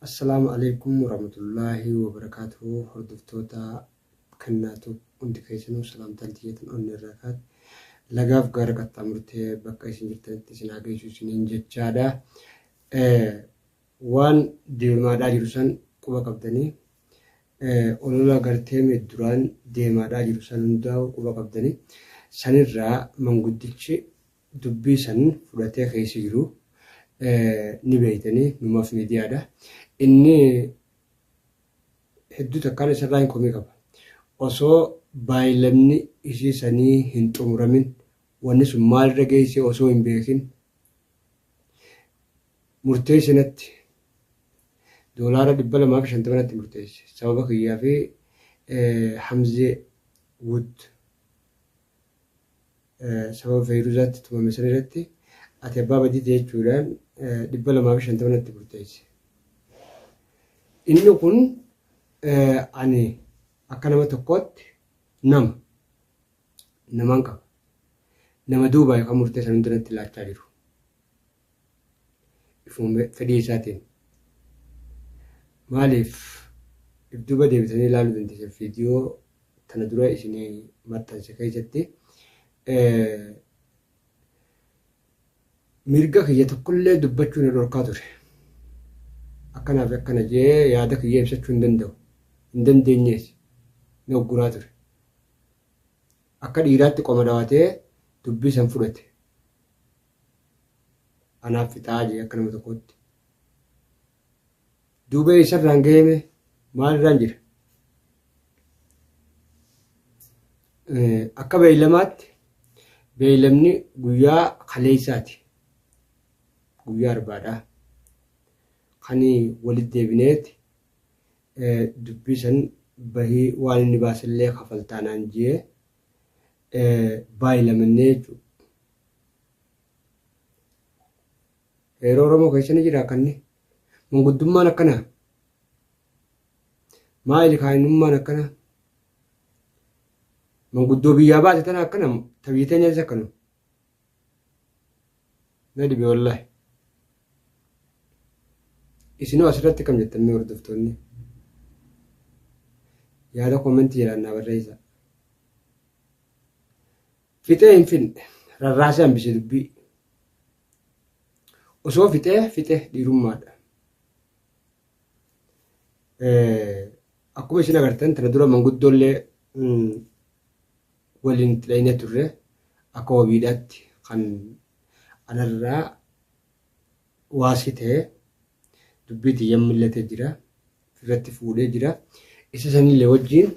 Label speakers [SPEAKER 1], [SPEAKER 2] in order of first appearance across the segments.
[SPEAKER 1] Assalamu alaikum warahmatullahi wabarakatuh. Hordoftoota kannaatu hundi keessanuu salaamtaan tiyyatan onni irraa lagaaf gara qaxxaamurtee bakka isin jirtanitti isin haa geessu isiniin jechaadha. Waan deemaadhaa jiru san quba qabdanii olola gartee duraan deemaadhaa jiru san hundaa'u quba qabdanii sanirraa manguddichi dubbii san fudhatee keessa jiru ni beeytanii numaaf miidiyaadha. Inni hedduu takkaan isarraa hin komii qaba. Osoo baay'inni isii sanii hin xumuramin wanni sun maalirra geessee osoo hin beekin murteessinatti doolaara 250 murteesse. Sababa kiyyaa fi Hamzee Wood sababa Feeruzaatti tumame sanirratti ati abbaa badii jechuudhaan 250 murteesse. Inni kun ani akka nama tokkootti namaan qaba. Nama duubaa yookaan murteessan hundinatti laachaa jiru. Ifuun fedhii isaatiin. Maaliif duuba deebitanii ilaaluu dandeessan viidiyoo tana dura isinii maxxanse keessatti mirga kiyya tokkollee dubbachuu na dhorkaa ture. Akkanaaf akkana jee yaada kiyya ibsachuu hin danda'u. Hin dandeenyees na ogguraa ture. Akka dhiiraatti qoma dhaawatee dubbii san fudhate. Anaaf fixaa jee akka nama tokkotti. Duuba isarraan gaheme maalirraan jira? Akka beeylamaatti beeylamni guyyaa kaleessaati. Guyyaa arbaadhaa. Kani walitti deebineeti dubbii san bahii waan inni baasillee kafaltaanaan jee baay'ilamannee jechuudha. Yeroo Oromoo keessa ni jira akkanni. Manguddummaan akkanaa. Maali kaayinummaan akkanaa. Manguddoo biyyaa baate tana akkana tabii teenyas akkanu. Na dhibe wallaahi. Isinoo asirratti kam jettanii hordoftoonni? Yaada koomentii jedhaan naa barreessaa. Fixee hin finne rarraasee hambise dubbii. Osoo fixee dhiirummaadha. Akkuma isin agartan tana dura manguddoollee waliin itti dhahinee turre akka wabiidhaatti kan anarraa waasii ta'ee dubbii xiyyan millatee jira. Irratti fuudhee jira. Isa sanillee wajjin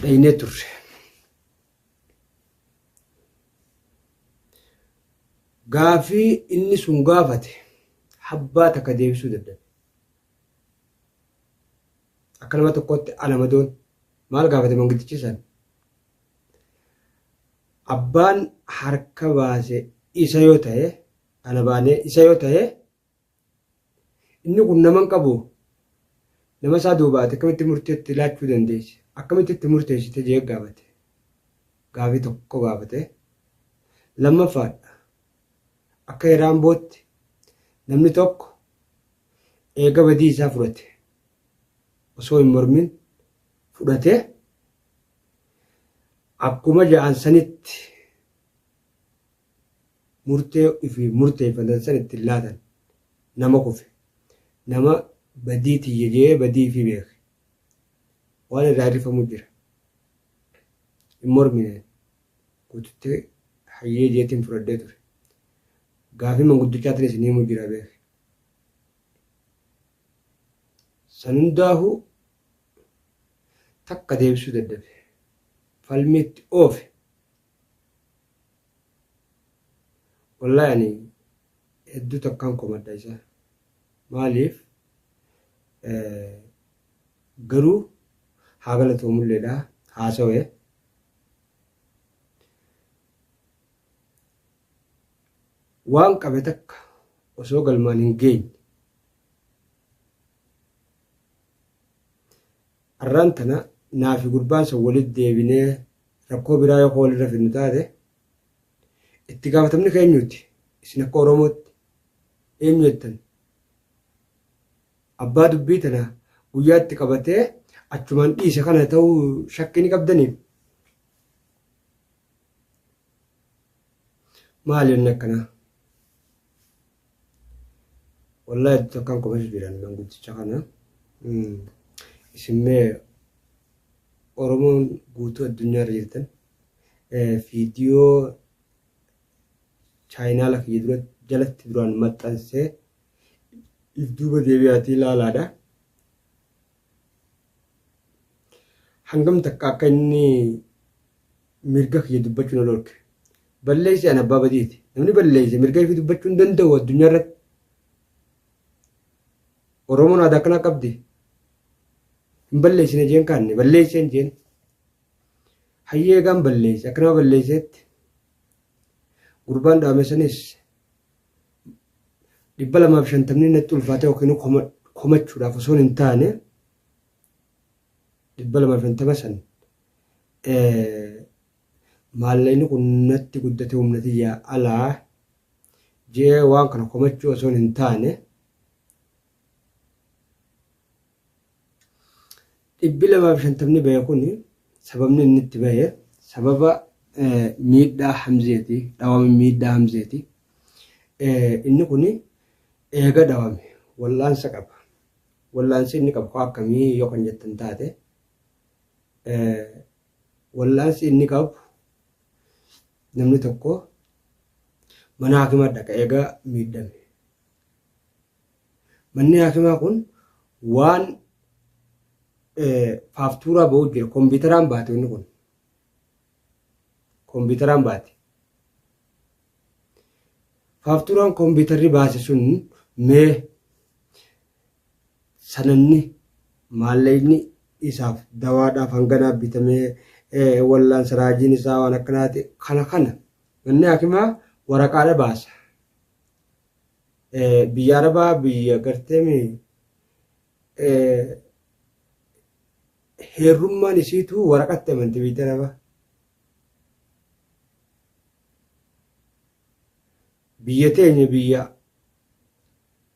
[SPEAKER 1] dhahinee turre. Gaafii inni sun gaafate habbaa takka deebisuu dadhabe. Akka nama tokkotti alamadoon maal gaafate manguddichi san? Abbaan harka baase isa yoo ta'e ana baanee isa yoo ta'e inni kun naman qabu nama isaa duubaate akkamitti murteetti laachuu dandeessi? Akkamitti itti murteessite jee gaafate. Gaafii tokko gaafate. Lammaffaadha. Akka yeraan bootti namni tokko eega badii isaa fudhate osoo hin mormin fudhate akkuma ja'an sanitti murteeffatan sanitti laatan nama kufe. Nama badii tiyyee badii fi beeke. Waan irraa rifamu jira. Hin mormine guututtee hayyee jeetiin fudhadhee ture. Gaafii manguddichaatiin isin himuu jira beeke. San hundaa'uu takka deebisuu dadhabe. Falmiitti oofe. Wallaahi ani hedduu takkaan komadha isaa. Maaliif garuu haa galatoomulleedha haasawee waan qabe takka osoo galmaan hin geenye arraan tana naafi gurbaan san walitti deebinee rakkoo biraa yoo walirra fidnu taate itti gaafatamni keenyuti. Isin akka Oromootti eenyu jettan? abbaa dubbii tana guyyaatti qabatee achumaan dhiise kana ta'uu shakkii ni qabdanii. Maali inni akkana? Wallahi tokkan komish biran manguddicha kana. Isimee Oromoon guutuu addunyaa irra jirtan viidiyoo chaayinaa lafa jalatti duraan maxxansee duuba deebi'aatii ilaalaadha. Hangam takka akka inni mirga kiyya dubbachuu na dhorke. Balleessi ana abbaa badiiti. Namni balleesse mirga ifii dubbachuu hin danda'u addunyaa irratti. Oromoon aadaa akkana qabdi. Hin balleessine jeen kaanne balleesseen jeen. Hayyee eegaan balleesse akkana balleesseetti. Gurbaan dhaame sanis 250 natti ulfaatee yookiin komachuudhaaf osoo hin taane 250 san maallaqni kun natti guddate humnati yaa alaa jee waan kana komachuu osoo hin taane 250 bahe kun sababni inni itti bahe sababa miidhaa hamzeeti dhawame miidhaa hamzeeti inni kun eega dhawame wallaansa qaba wallaansi inni qabu akkamii yoo kan jettan taate wallaansi inni qabu namni tokko mana hakimaa dhaqa eega miidhame manni hakimaa kun waan faaftuuraa ba'uu jira kompiitaraan baate inni kun kompiitaraan baate faaftuuraan kompiitarri baase sun mee sananni maallaqni isaaf dawaadhaaf hanganaa bitamee wallaansa raajiin isaa waan akkanaati kana manni hakimaa waraqaadha baasa biyya arabaa biyya garteemi heerummaan isiitu waraqatti amanti biyya arabaa biyya teenya biyya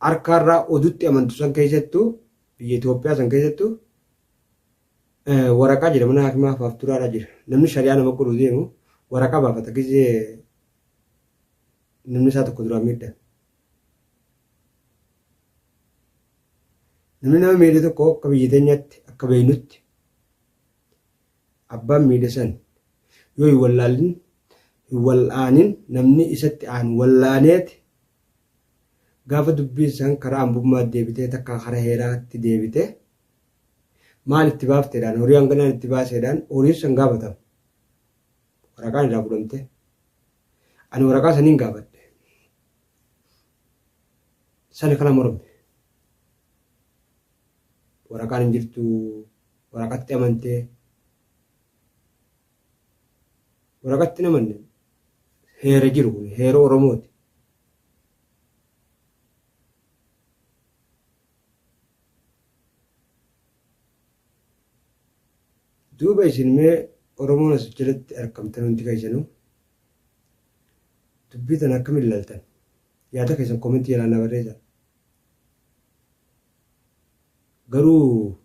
[SPEAKER 1] harkaarraa odutti amantu san keessattuu biyya Itoophiyaa san keessattuu waraqaa jira mana hakimaa faaftuuraadha jira namni shari'aa nama godhu deemu waraqaa baafata gisee namni isaa tokko duraan miidhan namni nama miidhe tokko akka biyya teenyaatti akka beeynutti abbaan miidhe san yoo hin wallaanin namni isatti aan wallaaneeti gaafa dubbiin san karaa hambummaa deebitee takka karaa heeraatti deebite maal itti baafteedhaan horii hanganaan itti baaseedhaan horiin san gaafatamu waraqaan irraa fudhamte ani waraqaa saniin gaafadhe sana kana morme waraqaan hin jirtu waraqatti amantee waraqatti namanne heera jiru kun heera Oromooti. Duuba isin mee Oromoon as jalatti argamtan hundi keessanuu dubbii tana akkamiin ilaaltan yaada keessan koomentii jalaan na barreessaa. Garuu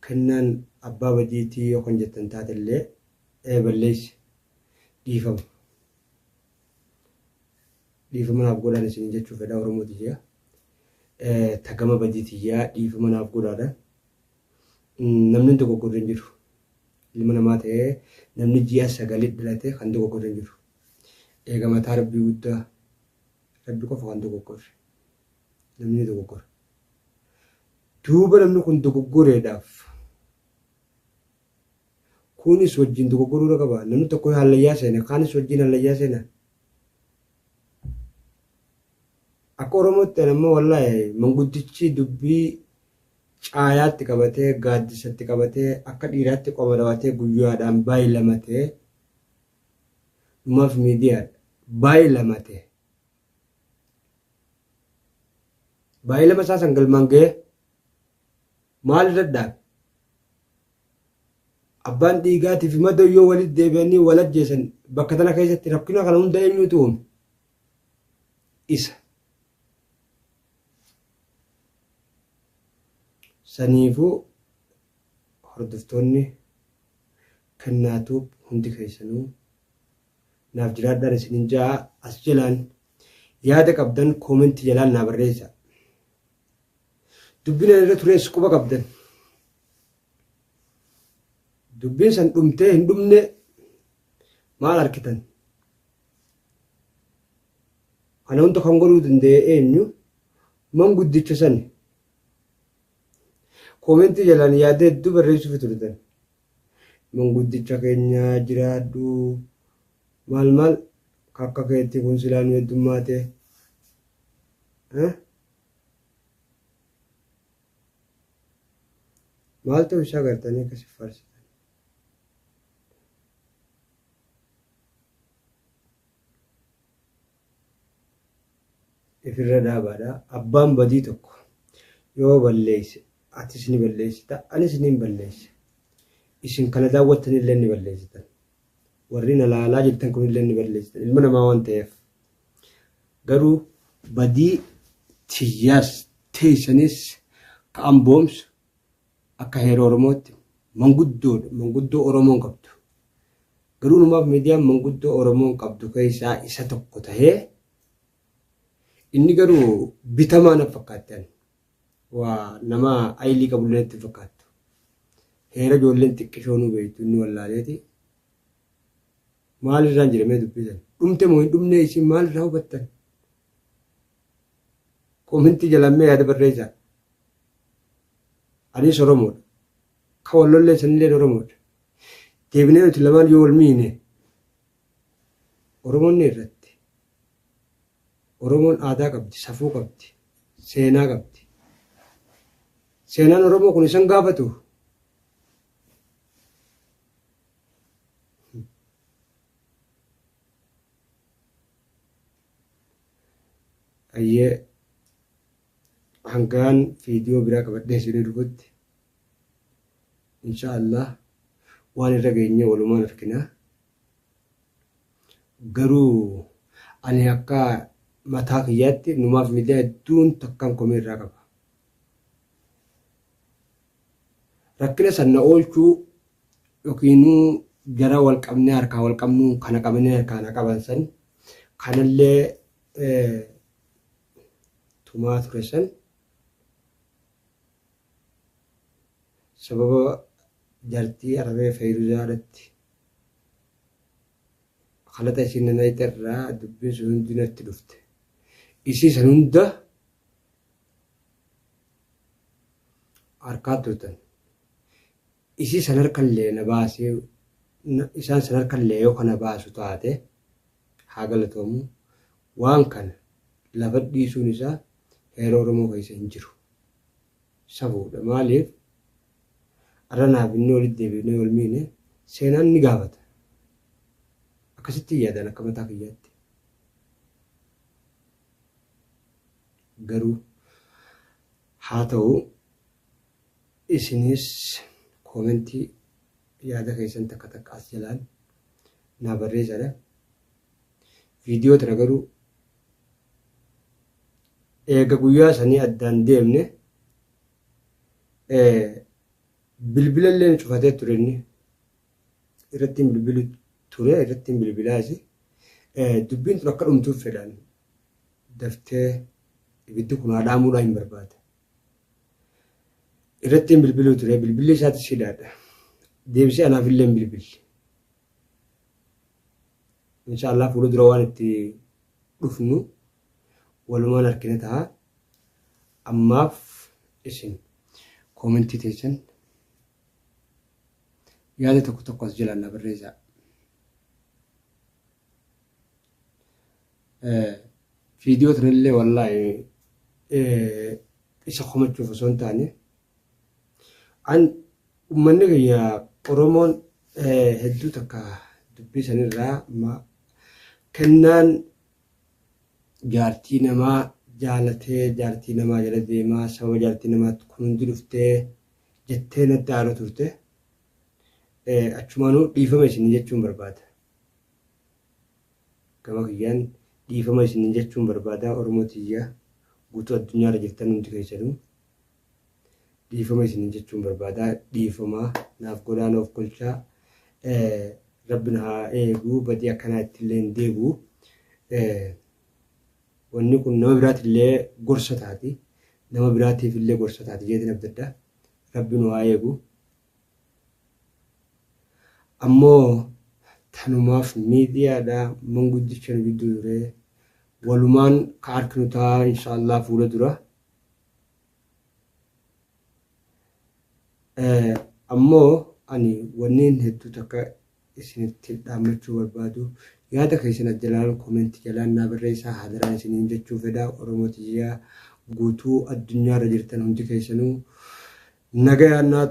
[SPEAKER 1] kennaan abbaa badiitii yookaan jettan taatellee balleessi dhiifama naaf godhaan isin jechuuf fedhaa Oromooti jira. Tagama badiitii yaa dhiifama naaf godhaadha. Namni dogoggorre hin jiru. Ilma namaa ta'ee namni ji'a 9 dhalate kan dogoggorre hin jiru. Eega mataa rabbii guddaa rabbi qofa kan dogoggorre namni dogoggorre. Duuba namni kun dogoggoreedhaaf kunis wajjin dogoggoruu qaba. Namni tokko hallayyaa seena kaanis wajjin hallayyaa seena. Akka Oromootti ammoo wallahi manguddichi dubbii caayaatti qabatee gaaddisatti qabatee akka dhiiraatti qoma dabatee guyyaadhaan baay'ee lamatee dhumaaf miidiyaadha baay'ee lamatee baay'ee lama isaa sangalmaan ga'ee maal dadhaabe abbaan dhiigaatiif madda yoo walitti deebi'anii wal ajjeesan bakka tana keessatti rakkina kana hunda eenyuutu uume isa Saniifuu hordoftoonni kennaatuuf hundi keessanuu naaf jiraadhaan isinin jaa as jalaan yaada qabdan koomentii jalaan naa barreessa. Dubbiin irra turees quba qabdan. Dubbiin san dhumtee hin dhumne maal arkitan? Kana hunda kan godhuu danda'e eenyu? Manguddicha sani. Koomentii jalaan yaada hedduu barreessuuf turtan. Manguddicha keenya jiraadhu maal kakka keetti kun silaa nu heddummaate. Maal ta'u isaa gartanii akkasi faarsitan. Ifirra dhaabaadha. Abbaan badii tokko yoo balleesse atis ni balleessita anis ni balleessa. Isin kana daawwattan illee ni balleessitan. Warri na laalaa jirtan kun illee ni balleessitan. Ilma namaa waan ta'eef. Garuu badii tiyyaas teessanis ka'an boomsu akka heera Oromootti manguddoodha. Manguddoo Oromoon qabdu. Garuu numaaf miidiyaan manguddoo Oromoon qabdu keessaa isa tokko tahee inni garuu bitamaa na fakkaatan. Waa nama ayilii qabullee itti fakkaatu. Heera ijoolleen xiqqishoo nu beektu inni wallaaleeti. Maalirraan jedhamee dubbisan? Dhumte moo hin dhumne isin maalirraa hubattan? Koomentii jalammee yaada barreessaa. Anis Oromoodha. Kan wallollee sanillee Oromoodha. Deebinee nuti lamaan yoo wal miine Oromoonni irratti. Oromoon aadaa qabdi, safuu qabdi, seenaa qabdi. Seenaan Oromoo kun isan gaafatu. Ayyee hangaan viidiyoo biraa qabadhee isinii dhufutti inshaallah waan irra geenye walumaan arginaa. Garuu ani akka mataa kiyyaatti numaaf miidiyaa hedduun takkaan komii irraa qaba. Rakkina sanna oolchuu yookiinuu gara wal qabnee harkaa wal qabnuu kana qabnee harkaa qaban san kanallee tumaa ture san sababa jartii Arabee Feeruzaadhaatti kalata isin nanaayita irraa dubbiin sun hundi natti dhufte. Isii san hunda harkaa turtan. Isii san harkallee na baasee isaan san harkallee yoo kana baasu taate haa galatoomu. Waan kana lafa dhiisuun isaa heera Oromoo keessa hin jiru. Sabuudha maaliif arra naaf inni walitti deebiinee wal miine seenaan ni gaafata. Akkasitti yaadan akka mataa kiyyaatti. Garuu haa ta'u isinis koomentii yaada keessan takka takka as jalaan naa barreessadha. Viidiyoo tana garuu eega guyyaa sanii addaan deemne bilbilallee cufatee ture inni irrattiin bilbilu ture irrattiin bilbilaasi dubbiin tun akka dhumtuuf fedhan daftee ibiddi kun haadhaamuudhaan hin barbaada. Irrattiin bilbiluu ture bilbilli isaatti sidaadha. Deebisee anaafillee hin bilbilli. Inshaallah fuula dura waan itti dhufnu walumaan harkina ta'a. Ammaaf isin koomentii teessan yaada tokko tokko as jalaan na barreessaa. Viidiyoo tanallee wallaahi isa komachuuf osoo hin taane an uummanni keenya Oromoon hedduu takka dubbii sanirraa kennaan jaartii namaa jaalatee jaartii namaa jala deemaa sababa jaartii namaatti kun hundi dhuftee jettee natti aara turte achumaanuu dhiifama isinii jechuun barbaada. Gama kiyyaan dhiifama isinii jechuun barbaada. Oromoo tiyyaa guutuu addunyaarra jirtan hundi keessanuu dhiifama isin jechuun barbaada. Dhiifama naaf godhaan of kolchaa. Rabbiin haa eegu badii akkanaa ittillee hin deebi'u. Wanni kun nama biraatillee gorsa taati. Nama biraatiif illee gorsa taati jeetiin abdadda. Rabbiin haa eegu. Ammoo tanumaaf miidiyaadhaa manguddicha nu gidduu ture walumaan ka harkinu ta'a inshaallah fuula dura. Ammoo ani wanniin hedduu takka isinitti dhaammachuu barbaadu yaada keessan jalaan koomentii jalaan naa barreessaa haadaraan isiniin jechuu fedha. Oromootiyyaa guutuu addunyaarra jirtan hundi keessanuu nagayaan naa